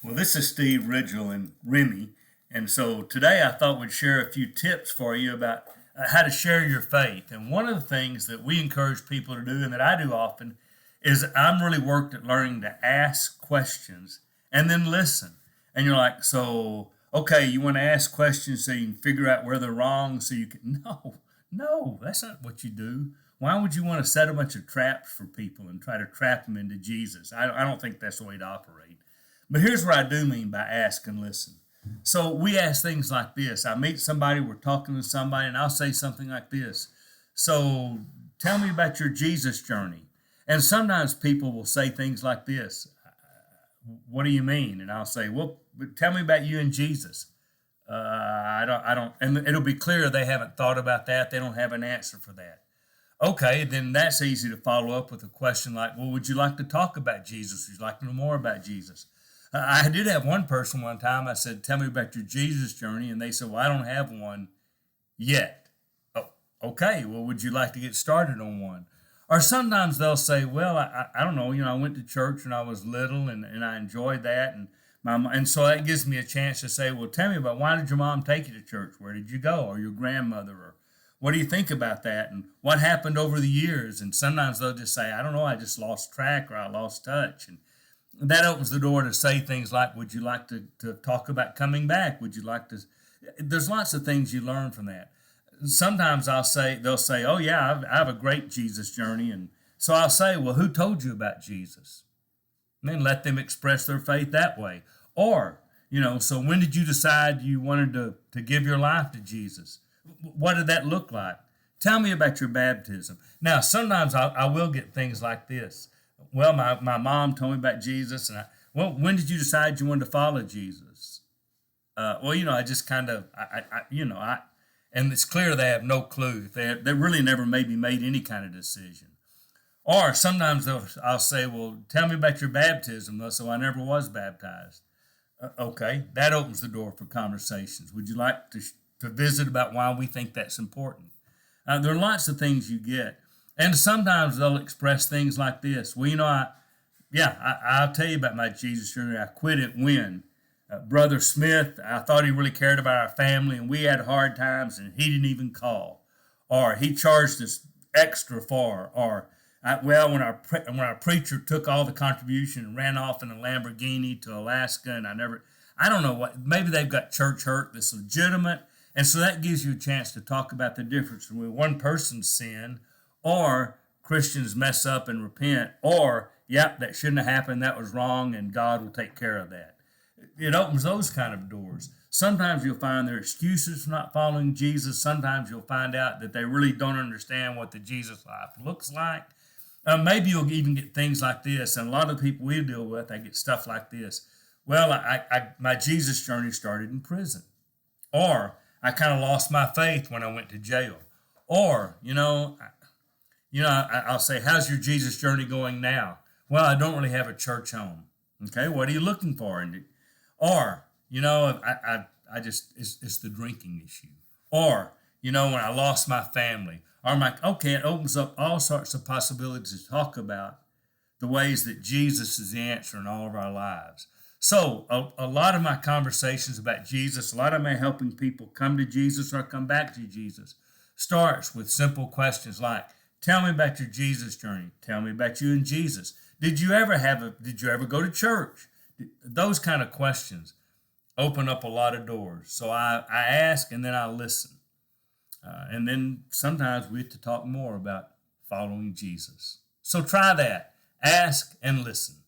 Well, this is Steve Ridgel and Remy. And so today I thought we'd share a few tips for you about how to share your faith. And one of the things that we encourage people to do, and that I do often, is I'm really worked at learning to ask questions and then listen. And you're like, so, okay, you want to ask questions so you can figure out where they're wrong so you can. No, that's not what you do. Why would you want to set a bunch of traps for people and try to trap them into Jesus? I don't think that's the way to operate. But here's what I do mean by ask and listen. So we ask things like this. I meet somebody, we're talking to somebody, and I'll say something like this. So tell me about your Jesus journey. And sometimes people will say things like this. What do you mean? And I'll say, well, tell me about you and Jesus. I don't, and it'll be clear they haven't thought about that. They don't have an answer for that. Okay, then that's easy to follow up with a question like, well, would you like to talk about Jesus? Would you like to know more about Jesus? I did have one person one time, I said, tell me about your Jesus journey. And they said, well, I don't have one yet. Oh, okay, well, would you like to get started on one? Or sometimes they'll say, well, I don't know, I went to church when I was little and I enjoyed that. And so that gives me a chance to say, well, tell me about why did your mom take you to church? Where did you go? Or your grandmother? Or what do you think about that? And what happened over the years? And sometimes they'll just say, I don't know, I just lost track or I lost touch. And that opens the door to say things like, would you like to talk about coming back? Would you like to? There's lots of things you learn from that. Sometimes they'll say, oh, yeah, I have a great Jesus journey. And so I'll say, well, who told you about Jesus? And then let them express their faith that way. Or, so when did you decide you wanted to give your life to Jesus? What did that look like? Tell me about your baptism. Now, sometimes I will get things like this. Well, my mom told me about Jesus, and when did you decide you wanted to follow Jesus? I just kind of, and it's clear they have no clue. They really never maybe made any kind of decision. Or sometimes I'll say, well, tell me about your baptism. So I never was baptized. Okay, that opens the door for conversations. Would you like to visit about why we think that's important? There are lots of things you get. And sometimes they'll express things like this. Well, I'll tell you about my Jesus journey. I quit it when Brother Smith, I thought he really cared about our family, and we had hard times, and he didn't even call. Or he charged us extra for. Or, when our preacher took all the contribution and ran off in a Lamborghini to Alaska, and I don't know what, maybe they've got church hurt that's legitimate. And so that gives you a chance to talk about the difference between one person's sin or Christians mess up and repent, or, yep, that shouldn't have happened, that was wrong, and God will take care of that. It opens those kind of doors. Sometimes you'll find their excuses for not following Jesus. Sometimes you'll find out that they really don't understand what the Jesus life looks like. Maybe you'll even get things like this, and a lot of the people we deal with, they get stuff like this. Well, my Jesus journey started in prison. Or, I kind of lost my faith when I went to jail. Or, I'll say, how's your Jesus journey going now? Well, I don't really have a church home. Okay, what are you looking for? Or, it's the drinking issue. Or, when I lost my family. Or it opens up all sorts of possibilities to talk about the ways that Jesus is the answer in all of our lives. So a lot of my conversations about Jesus, a lot of my helping people come to Jesus or come back to Jesus starts with simple questions like, tell me about your Jesus journey. Tell me about you and Jesus. Did you ever go to church? Those kind of questions open up a lot of doors. So I ask and then I listen. And then sometimes we have to talk more about following Jesus. So try that. Ask and listen.